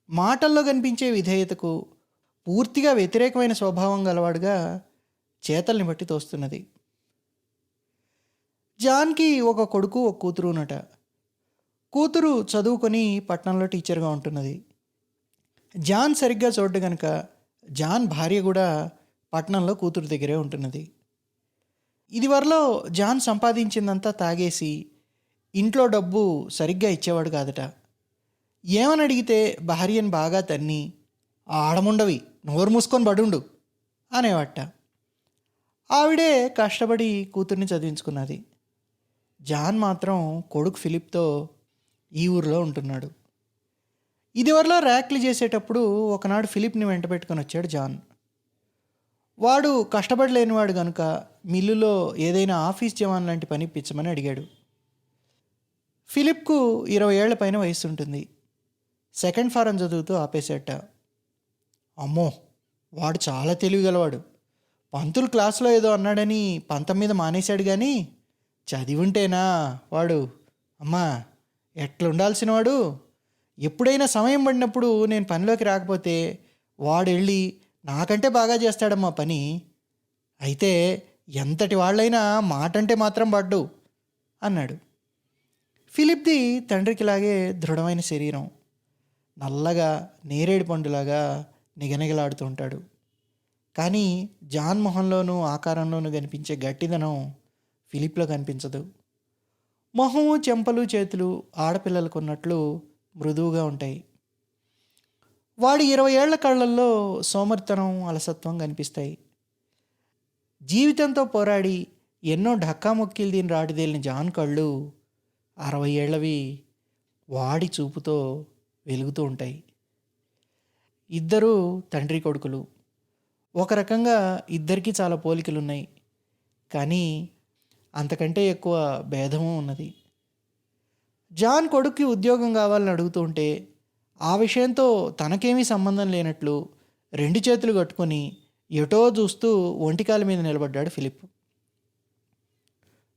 Speaker 1: మాటల్లో కనిపించే విధేయతకు పూర్తిగా వ్యతిరేకమైన స్వభావం గలవాడుగా చేతల్ని బట్టి తోస్తున్నది. జాన్కి ఒక కొడుకు ఒక కూతురు ఉన్నట. కూతురు చదువుకొని పట్టణంలో టీచర్గా ఉంటున్నది. జాన్ సరిగ్గా చూడ్డు గనక జాన్ భార్య కూడా పట్టణంలో కూతురు దగ్గరే ఉంటున్నది. ఇదివరలో జాన్ సంపాదించిందంతా తాగేసి ఇంట్లో డబ్బు సరిగ్గా ఇచ్చేవాడు కాదట. ఏమని అడిగితే భార్యను బాగా తన్ని, ఆడముండవి నోరు మూసుకొని బడుండు అనేవట. ఆవిడే కష్టపడి కూతుర్ని చదివించుకున్నది. జాన్ మాత్రం కొడుకు ఫిలిప్తో ఈ ఊరిలో ఉంటున్నాడు. ఇదివరలో ర్యాక్లు చేసేటప్పుడు ఒకనాడు ఫిలిప్ని వెంట పెట్టుకొని వచ్చాడు జాన్. వాడు కష్టపడలేనివాడు కనుక మిల్లులో ఏదైనా ఆఫీస్ జవాన్ లాంటి పని ఇప్పించమని అడిగాడు. ఫిలిప్కు 20 ఏళ్ల పైన వయసు ఉంటుంది. సెకండ్ ఫారం చదువుతూ ఆపేసేట. అమ్మో, వాడు చాలా తెలివిగలవాడు. పంతులు క్లాసులో ఏదో అన్నాడని పంతం మీద మానేశాడు కానీ చదివి ఉంటేనా వాడు అమ్మా ఎట్లుండాల్సిన వాడు. ఎప్పుడైనా సమయం పడినప్పుడు నేను పనిలోకి రాకపోతే వాడు వెళ్ళి నాకంటే బాగా చేస్తాడమ్మా పని. అయితే ఎంతటి వాళ్ళైనా మాట అంటే మాత్రం పడ్డు అన్నాడు. ఫిలిప్ది తండ్రికిలాగే దృఢమైన శరీరం, నల్లగా నేరేడు పండులాగా నిగనిగలాడుతూ ఉంటాడు. కానీ జాన్ మొహంలోనూ ఆకారంలోనూ కనిపించే గట్టిదనం ఫిలిప్లో కనిపించదు. మొహము, చెంపలు, చేతులు ఆడపిల్లలకు ఉన్నట్లు మృదువుగా ఉంటాయి. వాడి 20 ఏళ్ల కళ్ళల్లో సోమరితనం, అలసత్వం కనిపిస్తాయి. జీవితంతో పోరాడి ఎన్నో ఢక్కాముక్కీలు దీని రాటిదేలిన జాన్ కళ్ళు 60 ఏళ్లవి వాడి చూపుతో వెలుగుతూ ఉంటాయి. ఇద్దరూ తండ్రి కొడుకులు. ఒక రకంగా ఇద్దరికీ చాలా పోలికలున్నాయి, కానీ అంతకంటే ఎక్కువ భేదము ఉన్నది. జాన్ కొడుక్కి ఉద్యోగం కావాలని అడుగుతూ ఉంటే ఆ విషయంతో తనకేమీ సంబంధం లేనట్లు 2 చేతులు కట్టుకొని ఎటో చూస్తూ ఒంటికాల మీద నిలబడ్డాడు ఫిలిప్.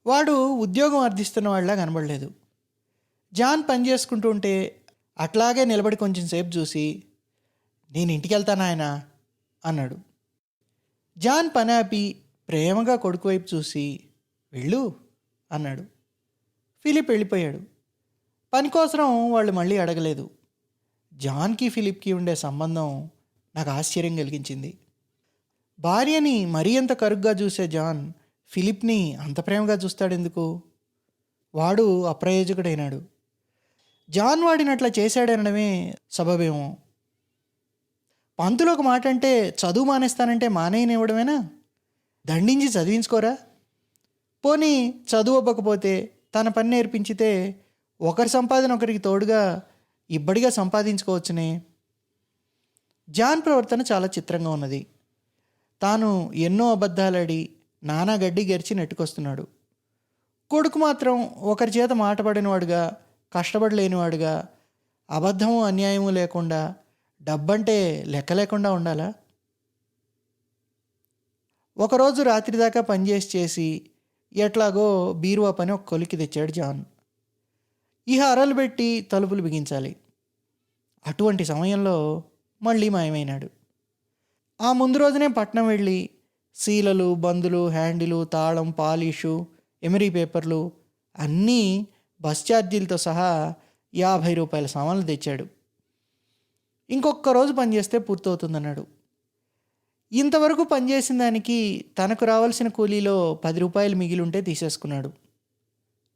Speaker 1: వాడు ఉద్యోగం అర్థిస్తున్న వాళ్ళ కనబడలేదు. జాన్ పని చేసుకుంటూ ఉంటే అట్లాగే నిలబడి కొంచెం సేపు చూసి, నేను ఇంటికి వెళ్తాను ఆయన అన్నాడు. జాన్ పని ఆపి ప్రేమగా కొడుకు వైపు చూసి, వెళ్ళు అన్నాడు. ఫిలిప్ వెళ్ళిపోయాడు. పని కోసం వాళ్ళు మళ్ళీ అడగలేదు. జాన్కి ఫిలిప్కి ఉండే సంబంధం నాకు ఆశ్చర్యం కలిగించింది. భార్యని మరీ అంత కరుగ్గా చూసే జాన్ ఫిలిప్ని అంత ప్రేమగా చూస్తాడెందుకు? వాడు అప్రయోజకుడైనాడు. జాన్ వాడినట్లా చేశాడనడమే సబబేమో. పంతులు ఒక మాట అంటే చదువు మానేస్తానంటే మానేయనివ్వడమేనా? దండించి చదివించుకోరా? పోనీ చదువు అవ్వకపోతే తన పని నేర్పించితే ఒకరి సంపాదన ఒకరికి తోడుగా ఇబ్బడిగా సంపాదించుకోవచ్చునే. జాన్ ప్రవర్తన చాలా చిత్రంగా ఉన్నది. తాను ఎన్నో అబద్ధాలాడి నానా గడ్డి గెరిచి నెట్టుకొస్తున్నాడు. కొడుకు మాత్రం ఒకరి చేత మాటపడినవాడుగా, కష్టపడలేనివాడుగా, అబద్ధము అన్యాయము లేకుండా డబ్బంటే లెక్క లేకుండా ఉండాలా? ఒకరోజు రాత్రి దాకా పనిచేసి ఎట్లాగో బీరువా పని ఒక కొలికి తెచ్చాడు జాన్. ఇహ అరలు పెట్టి తలుపులు బిగించాలి. అటువంటి సమయంలో మళ్ళీ మాయమైనాడు. ఆ ముందు రోజునే పట్నం వెళ్ళి సీలలు, బందులు, హ్యాండిలు, తాళం, పాలిషు, ఎమరీ పేపర్లు అన్నీ బస్ ఛార్జీలతో సహా 50 రూపాయల సామాన్లు తెచ్చాడు. ఇంకొక రోజు పనిచేస్తే పూర్తవుతుందన్నాడు. ఇంతవరకు పనిచేసిన దానికి తనకు రావాల్సిన కూలీలో 10 రూపాయలు మిగిలి ఉంటే తీసేసుకున్నాడు.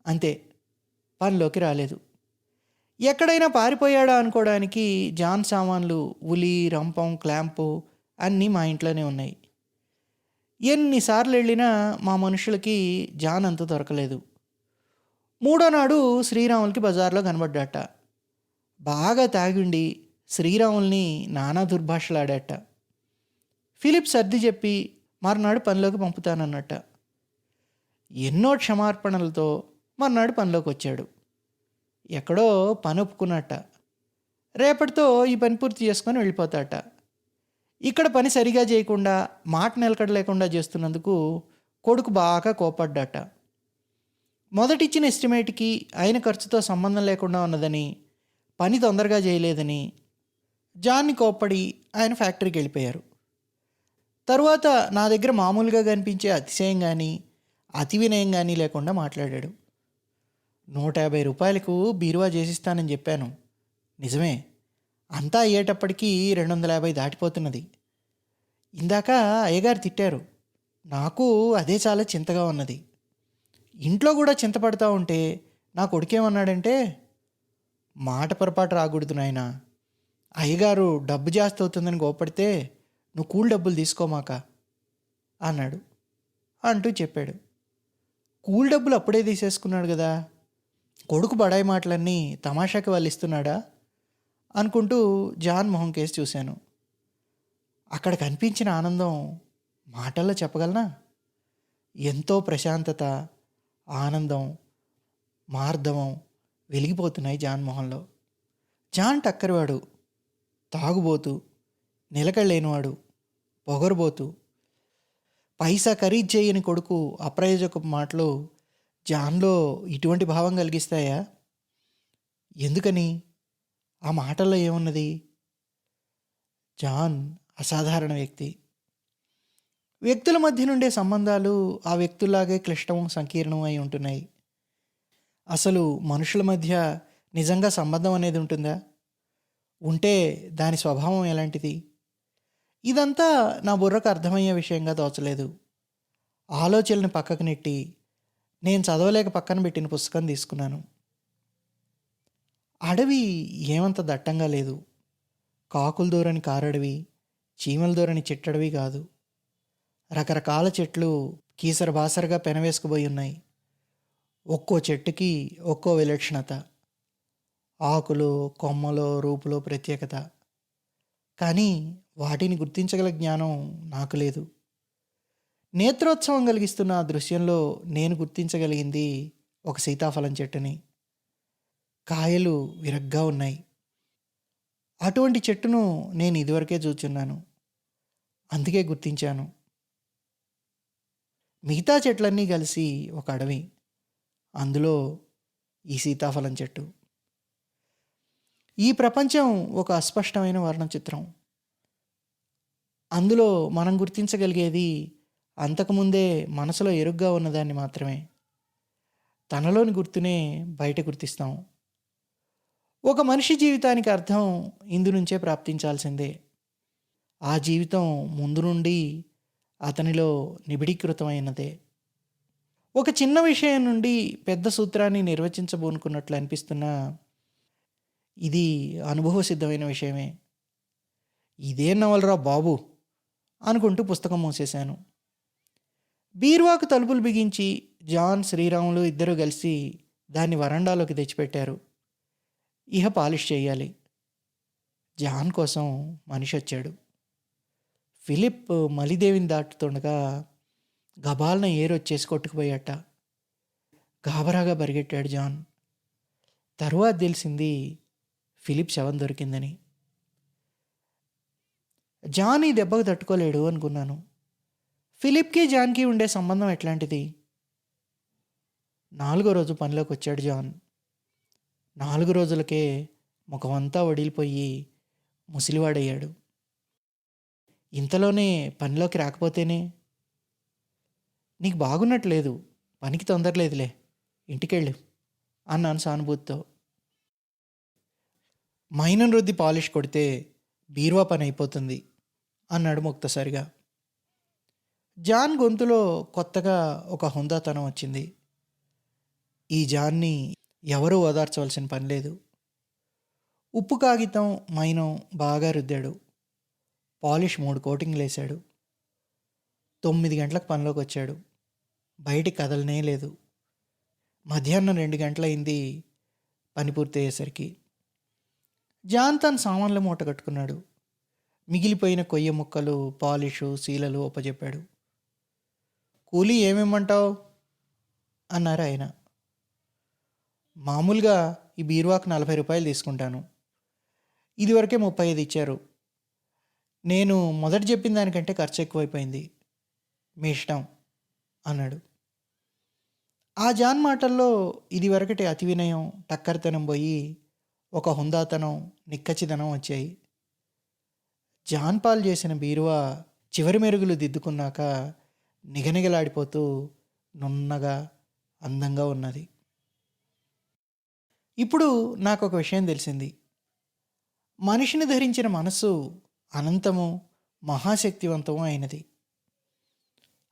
Speaker 1: అంతే, పనిలోకి రాలేదు. ఎక్కడైనా పారిపోయాడా అనుకోవడానికి జాన్ సామాన్లు, ఉలి, రంపం, క్లాంపు అన్నీ మా ఇంట్లోనే ఉన్నాయి. ఎన్నిసార్లు వెళ్ళినా మా మనుషులకి జాన్ అంత దొరకలేదు. 3వ నాడు శ్రీరాములకి బజార్లో కనబడ్డాట. బాగా తాగిండి శ్రీరాముల్ని నానా దుర్భాషలాడాట. ఫిలిప్ సర్ది చెప్పి మర్నాడు పనిలోకి పంపుతానన్నట్ట. ఎన్నో క్షమార్పణలతో మర్నాడు పనిలోకి వచ్చాడు. ఎక్కడో పని ఒప్పుకున్నట్ట. రేపటితో ఈ పని పూర్తి చేసుకొని వెళ్ళిపోతాట. ఇక్కడ పని సరిగా చేయకుండా మాట నిలకడ లేకుండా చేస్తున్నందుకు కొడుకు బాగా కోపడ్డట. మొదటిచ్చిన ఎస్టిమేట్కి అయిన ఖర్చుతో సంబంధం లేకుండా ఉన్నదని, పని తొందరగా చేయలేదని జాన్ని కోప్పడి ఆయన ఫ్యాక్టరీకి వెళ్ళిపోయారు. తరువాత నా దగ్గర మామూలుగా కనిపించే అతిశయం కానీ అతి వినయం కానీ లేకుండా మాట్లాడాడు. 150 రూపాయలకు బీరువా చేసిస్తానని చెప్పాను. నిజమే, అంతా అయ్యేటప్పటికీ 250 దాటిపోతున్నది. ఇందాక అయ్యగారు తిట్టారు. నాకు అదే చాలా చింతగా ఉన్నది. ఇంట్లో కూడా చింతపడతా ఉంటే నా కొడుకేమన్నాడంటే, మాట పొరపాటు రాకూడదు నాయనా, అయ్యగారు డబ్బు జాస్తి అవుతుందని కోపడితే నువ్వు కూల్ డబ్బులు తీసుకోమాక అన్నాడు అంటూ చెప్పాడు. కూల్ డబ్బులు అప్పుడే తీసేసుకున్నాడు కదా, కొడుకు బడాయి మాటలన్నీ తమాషాకి వాళ్ళు ఇస్తున్నాడా అనుకుంటూ జాన్ మొహం కేసి చూశాను. అక్కడ కనిపించిన ఆనందం మాటల్లో చెప్పగలనా? ఎంతో ప్రశాంతత, ఆనందం, మార్దవం వెలిగిపోతున్నాయి జాన్ మొహంలో. జాన్ టక్కరివాడు, తాగుబోతు, నిలకడలేనివాడు, పొగరుబోతు, పైసా ఖరీదు చేయని కొడుకు అప్రయోజకపు మాటలు జాన్లో ఇటువంటి భావం కలిగిస్తాయా? ఎందుకని? ఆ మాటల్లో ఏమున్నది? జాన్ అసాధారణ వ్యక్తి. వ్యక్తుల మధ్య నుండే సంబంధాలు ఆ వ్యక్తుల్లాగే క్లిష్టం, సంకీర్ణం అయి ఉంటున్నాయి. అసలు మనుషుల మధ్య నిజంగా సంబంధం అనేది ఉంటుందా? ఉంటే దాని స్వభావం ఎలాంటిది? ఇదంతా నా బుర్రకు అర్థమయ్యే విషయంగా తోచలేదు. ఆలోచనని పక్కకు నెట్టి నేను చదవలేక పక్కన పెట్టిన పుస్తకం తీసుకున్నాను. అడవి ఏమంత దట్టంగా లేదు. కాకులు దూరని కారడవి, చీమల దూరని చిట్టడవి కాదు. రకరకాల చెట్లు కీసర బాసరగా పెనవేసుకుపోయి ఉన్నాయి. ఒక్కో చెట్టుకి ఒక్కో విలక్షణత, ఆకులు, కొమ్మలో, రూపులో ప్రత్యేకత. కానీ వాటిని గుర్తించగల జ్ఞానం నాకు లేదు. నేత్రోత్సవం కలిగిస్తున్న ఆ దృశ్యంలో నేను గుర్తించగలిగింది ఒక సీతాఫలం చెట్టుని. కాయలు విరగ్గా ఉన్నాయి. అటువంటి చెట్టును నేను ఇదివరకే చూచున్నాను, అందుకే గుర్తించాను. మిగతా చెట్లన్నీ కలిసి ఒక అడవి, అందులో ఈ సీతాఫలం చెట్టు. ఈ ప్రపంచం ఒక అస్పష్టమైన వర్ణచిత్రం. అందులో మనం గుర్తించగలిగేది అంతకుముందే మనసులో ఎరుగ్గా ఉన్నదాన్ని మాత్రమే. తనలోని గుర్తునే బయట గుర్తిస్తాం. ఒక మనిషి జీవితానికి అర్థం ఇందు నుంచే ప్రాప్తించాల్సిందే. ఆ జీవితం ముందు నుండి అతనిలో నిబిడీకృతమైనదే. ఒక చిన్న విషయం నుండి పెద్ద సూత్రాన్ని నిర్వచించబోనుకున్నట్లు అనిపిస్తున్నా ఇది అనుభవ సిద్ధమైన విషయమే. ఇదే నవలరా బాబు అనుకుంటూ పుస్తకం మూసేశాను. బీరువాకు తలుపులు బిగించి జాన్, శ్రీరాములు ఇద్దరూ కలిసి దాన్ని వరండాలోకి తెచ్చిపెట్టారు. ఇహ పాలిష్ చేయాలి. జాన్ కోసం మనిషి వచ్చాడు. ఫిలిప్ మలిదేవిని దాటుతుండగా గబాలన ఏరొచ్చేసి కొట్టుకుపోయాట. గాబరాగా పరిగెట్టాడు జాన్. తరువాత తెలిసింది ఫిలిప్ శవం దొరికిందని. జాన్ ఈ దెబ్బకు తట్టుకోలేడు అనుకున్నాను. ఫిలిప్కి జాన్కి ఉండే సంబంధం ఎట్లాంటిది? 4వ రోజు పనిలోకి వచ్చాడు జాన్. 4 రోజులకే ముఖమంతా వడిలిపోయి ముసిలివాడయ్యాడు. ఇంతలోనే పనిలోకి రాకపోతేనే? నీకు బాగున్నట్లేదు, పనికి తొందరలేదులే, ఇంటికెళ్ళు అన్నాను సానుభూతితో. మైనం రుద్ది పాలిష్ కొడితే బీరువా పని అయిపోతుంది అన్నాడు ముక్తసరిగా. జాన్ గొంతులో కొత్తగా ఒక హుందాతనం వచ్చింది. ఈ జాన్ని ఎవరూ ఓదార్చవలసిన పని లేదు. ఉప్పు కాగితం, మైనం బాగా రుద్దాడు. పాలిష్ 3 కోటింగ్లు వేశాడు. 9 గంటలకు పనిలోకి వచ్చాడు. బయటికి కదలనే లేదు. మధ్యాహ్నం 2 గంటలైంది పని పూర్తయ్యేసరికి. జాన్ తన సామాన్లు మూట కట్టుకున్నాడు. మిగిలిపోయిన కొయ్య ముక్కలు, పాలిషు, శీలలు ఒప్పజెప్పాడు. కూలీ ఏమేమంటావు అన్నారు ఆయన. మామూలుగా ఈ బీరువాకు 40 రూపాయలు తీసుకుంటాను. ఇదివరకే 35 ఇచ్చారు. నేను మొదట చెప్పిన దానికంటే ఖర్చు ఎక్కువైపోయింది. మీ ఇష్టం అన్నాడు. ఆ జాన్ మాటల్లో ఇదివరకటి అతి వినయం, టక్కరితనం పోయి ఒక హుందాతనం, నిక్కచ్చిదనం వచ్చాయి. జాన్ పాల్ చేసిన బీరువా చివరి మెరుగులు దిద్దుకున్నాక నిగనిగలాడిపోతూ నున్నగా అందంగా ఉన్నది. ఇప్పుడు నాకు ఒక విషయం తెలిసింది. మనిషిని ధరించిన మనస్సు అనంతము, మహాశక్తివంతము అయినది.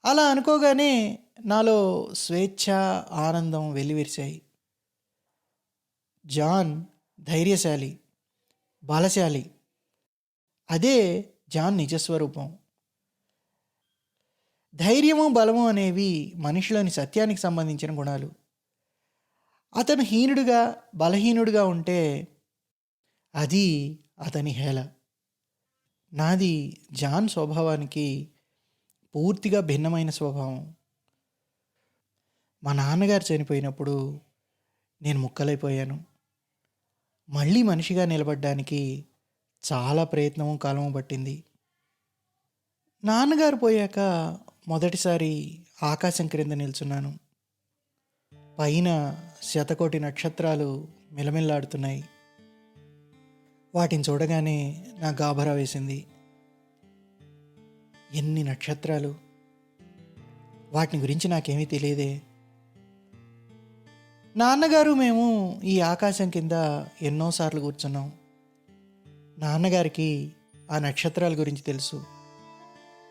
Speaker 1: అలా అనుకోగానే నాలో స్వేచ్ఛ, ఆనందం వెల్లివిరిశాయి. జాన్ ధైర్యశాలి, బలశాలి. అదే జాన్ నిజస్వరూపం. ధైర్యము, బలము అనేవి మనిషిలోని సత్యానికి సంబంధించిన గుణాలు. అతను హీనుడుగా, బలహీనుడుగా ఉంటే అది అతని హేళ. నాది జాన్ స్వభావానికి పూర్తిగా భిన్నమైన స్వభావం. మా నాన్నగారు చనిపోయినప్పుడు నేను ముక్కలైపోయాను. మళ్ళీ మనిషిగా నిలబడ్డానికి చాలా ప్రయత్నము, కాలము పట్టింది. నాన్నగారు పోయాక మొదటిసారి ఆకాశం క్రింద నిల్చున్నాను. పైన శతకోటి నక్షత్రాలు మిలమిల్లాడుతున్నాయి. వాటిని చూడగానే నా గాభరా వేసింది. ఎన్ని నక్షత్రాలు! వాటిని గురించి నాకేమీ తెలియదే. నాన్నగారు మేము ఈ ఆకాశం కింద ఎన్నోసార్లు కూర్చున్నాం. నాన్నగారికి ఆ నక్షత్రాల గురించి తెలుసు.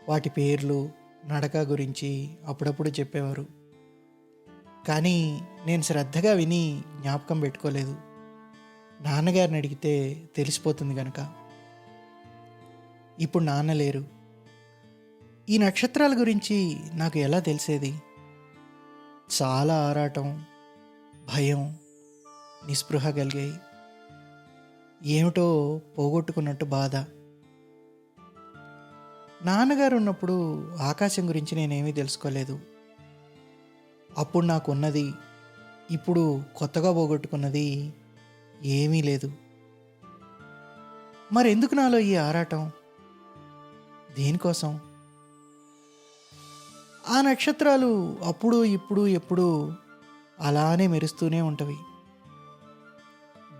Speaker 1: వాటి పేర్లు, నడక గురించి అప్పుడప్పుడు చెప్పేవారు. కానీ నేను శ్రద్ధగా విని జ్ఞాపకం పెట్టుకోలేదు. నాన్నగారిని అడిగితే తెలిసిపోతుంది కనుక. ఇప్పుడు నాన్న లేరు. ఈ నక్షత్రాల గురించి నాకు ఎలా తెలిసేది? చాలా ఆరాటం, భయం, నిస్పృహ కలిగాయి. ఏమిటో పోగొట్టుకున్నట్టు బాధ. నాన్నగారు ఉన్నప్పుడు ఆకాశం గురించి నేనేమీ తెలుసుకోలేదు. అప్పుడు నాకున్నది, ఇప్పుడు కొత్తగా పోగొట్టుకున్నది ఏమీ లేదు. మరెందుకు నాలో ఈ ఆరాటం? దేనికోసం? ఆ నక్షత్రాలు అప్పుడు ఇప్పుడు ఎప్పుడు అలానే మెరుస్తూనే ఉంటవి.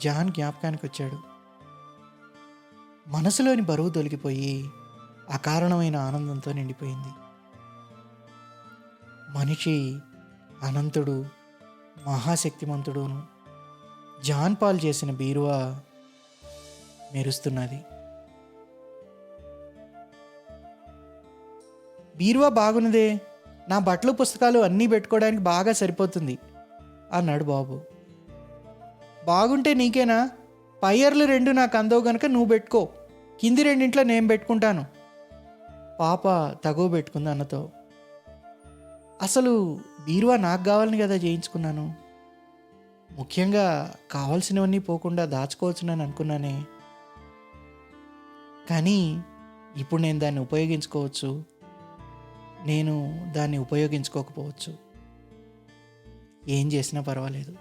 Speaker 1: జాన్ జ్ఞాపకానికి వచ్చాడు. మనసులోని బరువు తొలగిపోయి అకారణమైన ఆనందంతో నిండిపోయింది. మనిషి అనంతుడు, మహాశక్తిమంతుడును. జాన్ పాల్ చేసిన బీరువా మెరుస్తున్నది. బీరువా బాగున్నదే, నా బట్టలు, పుస్తకాలు అన్నీ పెట్టుకోవడానికి బాగా సరిపోతుంది అన్నాడు బాబు. బాగుంటే నీకేనా? పైయర్లు 2 నాకు అందవు గనక నువ్వు పెట్టుకో, కింది 2 నేను పెట్టుకుంటాను. పాప తగువ పెట్టుకుంది అన్నతో. అసలు బీరువా నాకు కావాలని కదా చేయించుకున్నాను. ముఖ్యంగా కావాల్సినవన్నీ పోకుండా దాచుకోవచ్చునని అనుకున్నానే. కానీ ఇప్పుడు నేను దాన్ని ఉపయోగించుకోవచ్చు, నేను దాన్ని ఉపయోగించుకోకపోవచ్చు. ఏం చేసినా పర్వాలేదు.